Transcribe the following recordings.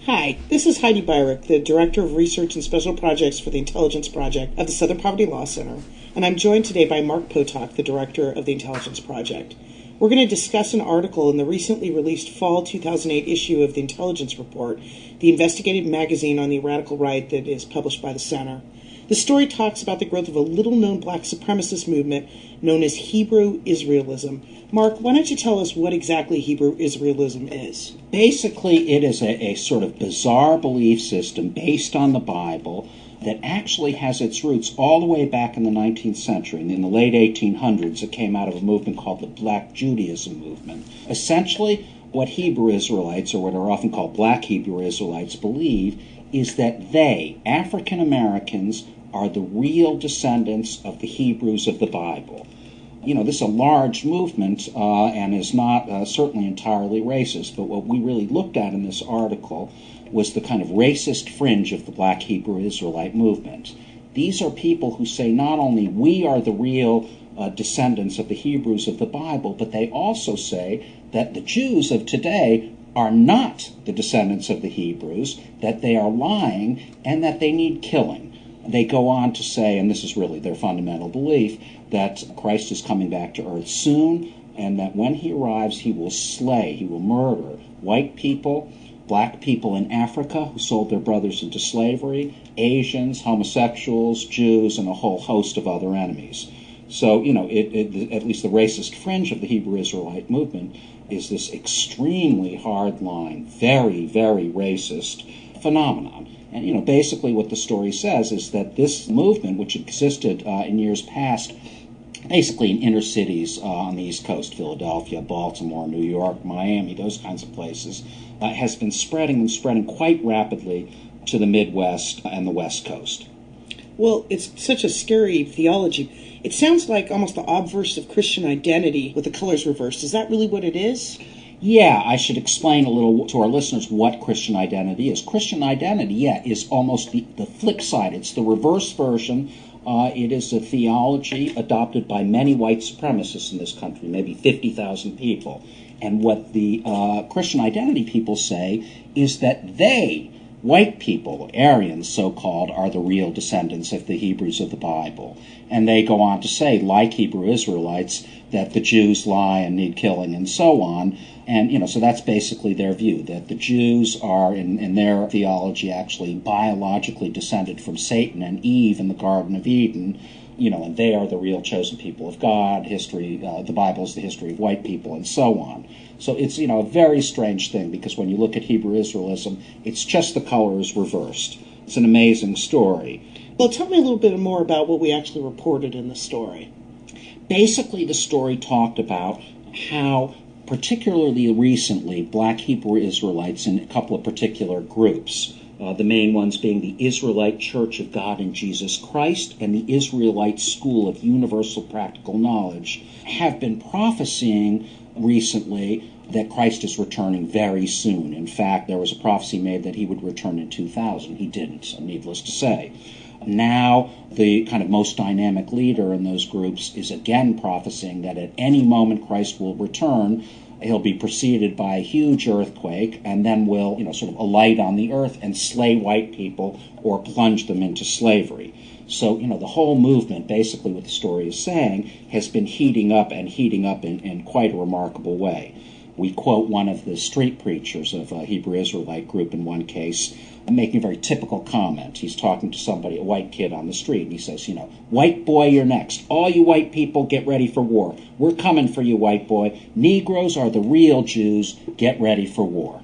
Hi, this is Heidi Byrick, the Director of Research and Special Projects for the Intelligence Project of the Southern Poverty Law Center, and I'm joined today by Mark Potok, the Director of the Intelligence Project. We're going to discuss an article in the recently released Fall 2008 issue of the Intelligence Report, the investigative magazine on the radical right that is published by the Center. The story talks about the growth of a little-known black supremacist movement known as Hebrew Israelism. Mark, why don't you tell us what exactly Hebrew Israelism is? Basically, it is a sort of bizarre belief system based on the Bible that actually has its roots all the way back in the 19th century. And in the late 1800s, it came out of a movement called the Black Judaism movement. Essentially, what Hebrew Israelites, or what are often called Black Hebrew Israelites, believe is that they, African Americans, are the real descendants of the Hebrews of the Bible. You know, this is a large movement and is not certainly entirely racist, but what we really looked at in this article was the kind of racist fringe of the Black Hebrew Israelite movement. These are people who say not only we are the real descendants of the Hebrews of the Bible, but they also say that the Jews of today are not the descendants of the Hebrews, that they are lying, and that they need killing. They go on to say, and this is really their fundamental belief, that Christ is coming back to earth soon, and that when he arrives, he will slay, he will murder white people, black people in Africa who sold their brothers into slavery, Asians, homosexuals, Jews, and a whole host of other enemies. So, you know, at least the racist fringe of the Hebrew Israelite movement is this extremely hardline, very, very racist phenomenon. And, you know, basically what the story says is that this movement, which existed in years past, basically in inner cities on the East Coast, Philadelphia, Baltimore, New York, Miami, those kinds of places, has been spreading quite rapidly to the Midwest and the West Coast. Well, it's such a scary theology. It sounds like almost the obverse of Christian identity with the colors reversed. Is that really what it is? Yeah, I should explain a little to our listeners what Christian identity is. Christian identity, is almost the flip side. It's the reverse version. It is a theology adopted by many white supremacists in this country, maybe 50,000 people. And what the Christian identity people say is that they, white people, Aryans so-called, are the real descendants of the Hebrews of the Bible. And they go on to say, like Hebrew Israelites, that the Jews lie and need killing and so on. And, you know, so that's basically their view, that the Jews are, in their theology, actually biologically descended from Satan and Eve in the Garden of Eden, you know, and they are the real chosen people of God. The Bible is the history of white people, and so on. So it's, you know, a very strange thing, because when you look at Hebrew Israelism, it's just the colors reversed. It's an amazing story. Well, tell me a little bit more about what we actually reported in the story. Basically, the story talked about how, particularly recently, Black Hebrew Israelites in a couple of particular groups, the main ones being the Israelite Church of God in Jesus Christ and the Israelite School of Universal Practical Knowledge, have been prophesying recently that Christ is returning very soon. In fact, there was a prophecy made that he would return in 2000. He didn't, needless to say. Now, the kind of most dynamic leader in those groups is again prophesying that at any moment Christ will return. He'll be preceded by a huge earthquake, and then will, you know, sort of alight on the earth and slay white people or plunge them into slavery. So, you know, the whole movement, basically what the story is saying, has been heating up in quite a remarkable way. We quote one of the street preachers of a Hebrew Israelite group in one case, making a very typical comment. He's talking to somebody, a white kid on the street, and he says, you know, white boy, you're next. All you white people, get ready for war. We're coming for you, white boy. Negroes are the real Jews. Get ready for war.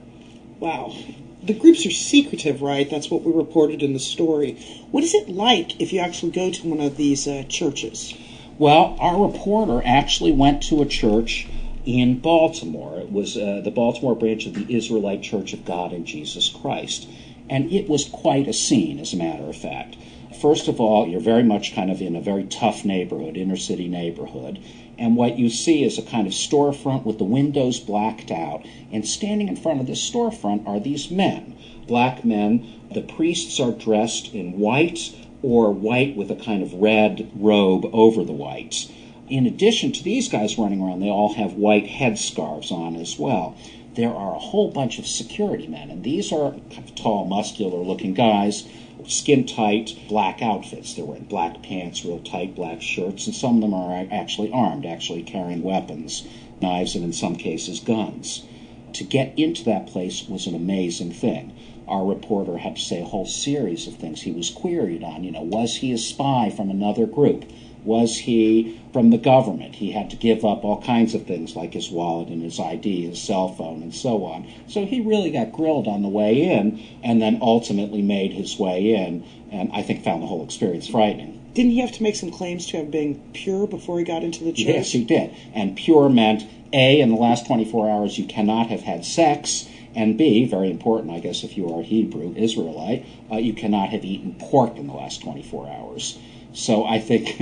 Wow. The groups are secretive, right? That's what we reported in the story. What is it like if you actually go to one of these churches? Well, our reporter actually went to a church in Baltimore. It was the Baltimore branch of the Israelite Church of God in Jesus Christ. And it was quite a scene, as a matter of fact. First of all, you're very much kind of in a very tough neighborhood, inner city neighborhood. And what you see is a kind of storefront with the windows blacked out. And standing in front of this storefront are these men, black men. The priests are dressed in white or white with a kind of red robe over the whites. In addition to these guys running around, they all have white headscarves on as well. there are a whole bunch of security men, and these are kind of tall, muscular-looking guys, skin-tight black outfits. They're wearing black pants, real tight black shirts, and some of them are actually armed, actually carrying weapons, knives, and in some cases guns. To get into that place was an amazing thing. Our reporter had to say a whole series of things he was queried on. Was he a spy from another group? Was he from the government? He had to give up all kinds of things like his wallet and his ID, his cell phone, and so on. So he really got grilled on the way in, and then ultimately made his way in, and I think found the whole experience frightening. Didn't he have to make some claims to have been pure before he got into the church? Yes, he did. And pure meant, A, in the last 24 hours you cannot have had sex, and B, very important, I guess, if you are a Hebrew Israelite, you cannot have eaten pork in the last 24 hours. So I think,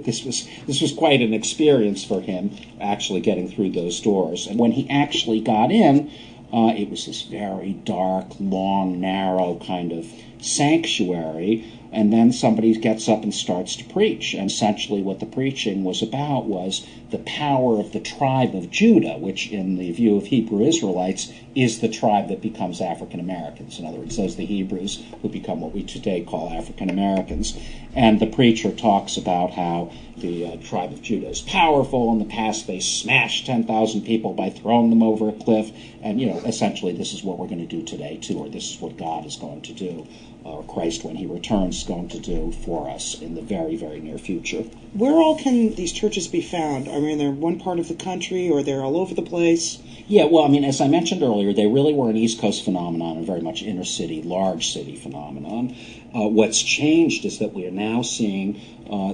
this was quite an experience for him, actually getting through those doors. And when he actually got in, it was this very dark, long, narrow kind of sanctuary. And then somebody gets up and starts to preach. And essentially what the preaching was about was the power of the tribe of Judah, which in the view of Hebrew Israelites is the tribe that becomes African Americans. In other words, those are the Hebrews who become what we today call African Americans. And the preacher talks about how the tribe of Judah is powerful. In the past, they smashed 10,000 people by throwing them over a cliff. And, essentially this is what we're going to do today, too, or this is what God is going to do, or Christ, when he returns, is going to do for us in the very, very near future. Where all can these churches be found? I mean, they're in one part of the country, or they're all over the place? Yeah, well, as I mentioned earlier, they really were an East Coast phenomenon, and very much inner city, large city phenomenon. What's changed is that we are now seeing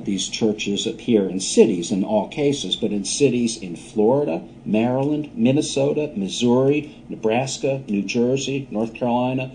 these churches appear in cities in all cases, but in cities in Florida, Maryland, Minnesota, Missouri, Nebraska, New Jersey, North Carolina,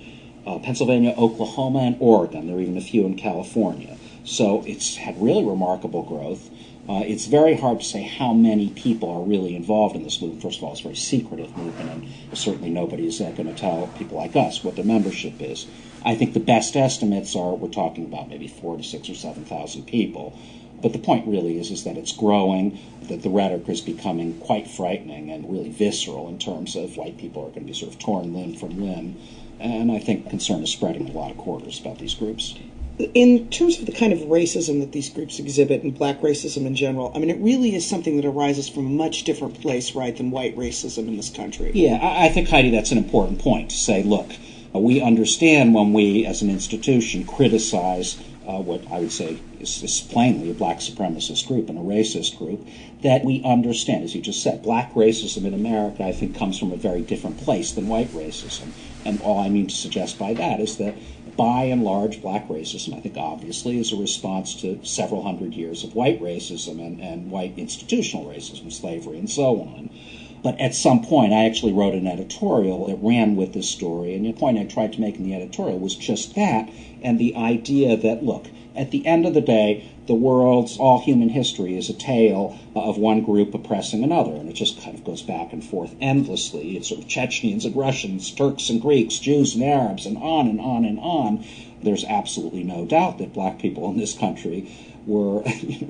Pennsylvania, Oklahoma, and Oregon. There are even a few in California. So it's had really remarkable growth. It's very hard to say how many people are really involved in this movement. First of all, it's a very secretive movement, and certainly nobody is going to tell people like us what their membership is. I think the best estimates are we're talking about maybe 4,000 to 6,000 or 7,000 people. But the point really is that it's growing, that the rhetoric is becoming quite frightening and really visceral in terms of white people are going to be sort of torn limb from limb. And I think concern is spreading in a lot of quarters about these groups. In terms of the kind of racism that these groups exhibit, and black racism in general, it really is something that arises from a much different place, right, than white racism in this country. Yeah, I think, Heidi, that's an important point to say, look, we understand when we, as an institution, criticize what I would say is plainly a black supremacist group and a racist group, that we understand, as you just said, black racism in America, I think, comes from a very different place than white racism. And all I mean to suggest by that is that, by and large, black racism, I think, obviously, is a response to several hundred years of white racism and white institutional racism, slavery, and so on. But at some point, I actually wrote an editorial that ran with this story, and the point I tried to make in the editorial was just that, and the idea that, look, at the end of the day, the world's, all human history is a tale of one group oppressing another, and it just kind of goes back and forth endlessly. It's sort of Chechens and Russians, Turks and Greeks, Jews and Arabs, and on and on and on. There's absolutely no doubt that black people in this country were,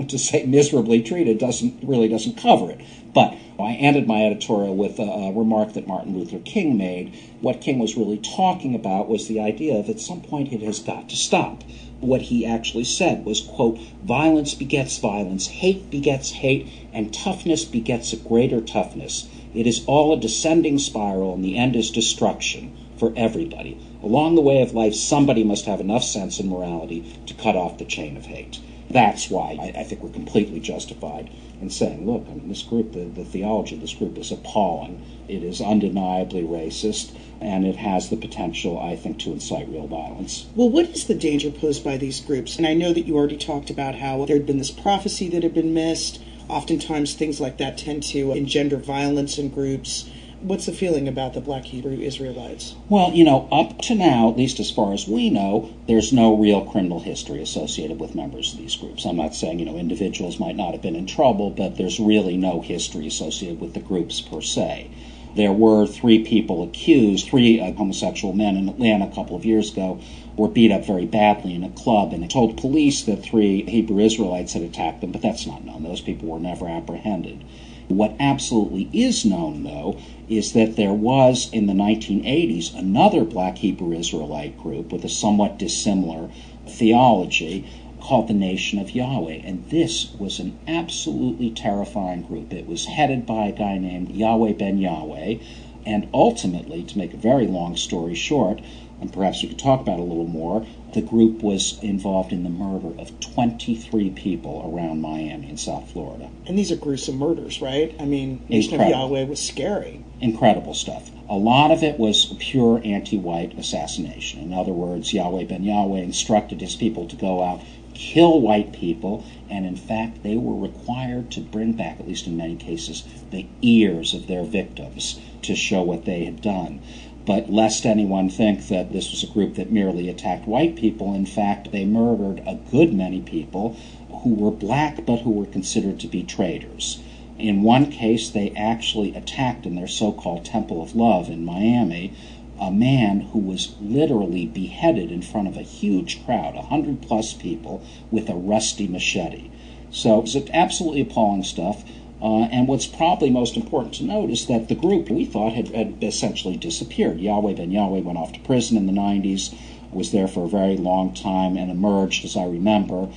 to say miserably treated doesn't cover it. But I ended my editorial with a remark that Martin Luther King made. What King was really talking about was the idea of at some point it has got to stop. What he actually said was, quote, violence begets violence, hate begets hate, and toughness begets a greater toughness. It is all a descending spiral, and the end is destruction for everybody. Along the way of life, somebody must have enough sense and morality to cut off the chain of hate. That's why I think we're completely justified in saying, look, this group, the theology of this group is appalling. It is undeniably racist, and it has the potential, I think, to incite real violence. Well, what is the danger posed by these groups? And I know that you already talked about how there had been this prophecy that had been missed. Oftentimes things like that tend to engender violence in groups. What's the feeling about the black Hebrew Israelites? Well, up to now, at least as far as we know, there's no real criminal history associated with members of these groups. I'm not saying, individuals might not have been in trouble, but there's really no history associated with the groups per se. There were 3 people accused, 3 homosexual men in Atlanta a couple of years ago were beat up very badly in a club, and it told police that 3 Hebrew Israelites had attacked them, but that's not known. Those people were never apprehended. What absolutely is known, though, is that there was, in the 1980s, another Black Hebrew Israelite group with a somewhat dissimilar theology called the Nation of Yahweh. And this was an absolutely terrifying group. It was headed by a guy named Yahweh ben Yahweh. And ultimately, to make a very long story short, and perhaps we could talk about it a little more, the group was involved in the murder of 23 people around Miami in South Florida. And these are gruesome murders, right? I mean, Nation of Yahweh was scary. Incredible stuff. A lot of it was pure anti-white assassination. In other words, Yahweh ben Yahweh instructed his people to go out, kill white people, and in fact they were required to bring back, at least in many cases, the ears of their victims to show what they had done. But lest anyone think that this was a group that merely attacked white people, in fact they murdered a good many people who were black but who were considered to be traitors. In one case, they actually attacked in their so-called Temple of Love in Miami a man who was literally beheaded in front of a huge crowd, 100-plus people, with a rusty machete. So it was absolutely appalling stuff. And what's probably most important to note is that the group, we thought, had essentially disappeared. Yahweh ben Yahweh went off to prison in the 90s, was there for a very long time, and emerged, as I remember,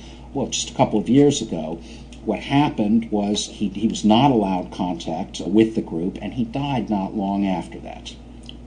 just a couple of years ago. What happened was he was not allowed contact with the group, and he died not long after that.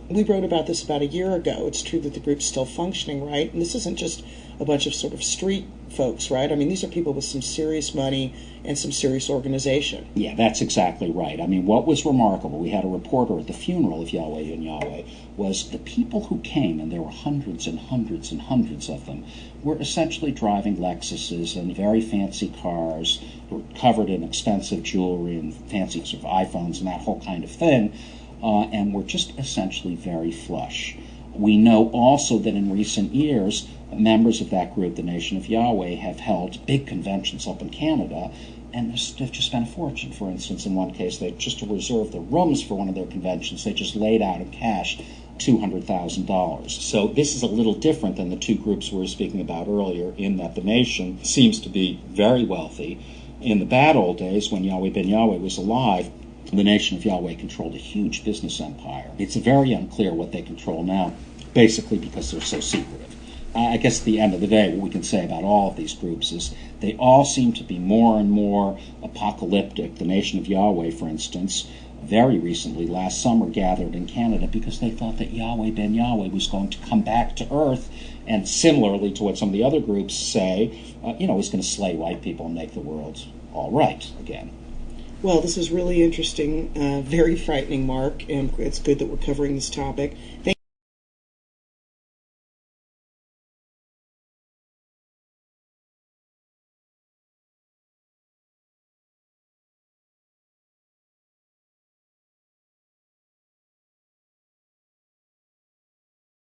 We wrote about this about a year ago. It's true that the group's still functioning, right? And this isn't just a bunch of sort of street folks, right? I mean, these are people with some serious money and some serious organization. Yeah, that's exactly right. I mean, what was remarkable, we had a reporter at the funeral of Yahweh and Yahweh, was the people who came, and there were hundreds and hundreds and hundreds of them, were essentially driving Lexuses and very fancy cars, were covered in expensive jewelry and fancy sort of iPhones and that whole kind of thing, and were just essentially very flush. We know also that in recent years, members of that group, the Nation of Yahweh, have held big conventions up in Canada, and they've just spent a fortune. For instance, in one case, just to reserve the rooms for one of their conventions, they just laid out in cash $200,000. So this is a little different than the two groups we were speaking about earlier, in that the Nation seems to be very wealthy. In the bad old days, when Yahweh ben Yahweh was alive, the Nation of Yahweh controlled a huge business empire. It's very unclear what they control now, basically because they're so secretive. I guess at the end of the day, what we can say about all of these groups is they all seem to be more and more apocalyptic. The Nation of Yahweh, for instance, very recently, last summer, gathered in Canada because they thought that Yahweh ben Yahweh was going to come back to earth, and similarly to what some of the other groups say, he's going to slay white people and make the world all right again. Well, this is really interesting, very frightening, Mark, and it's good that we're covering this topic. Thank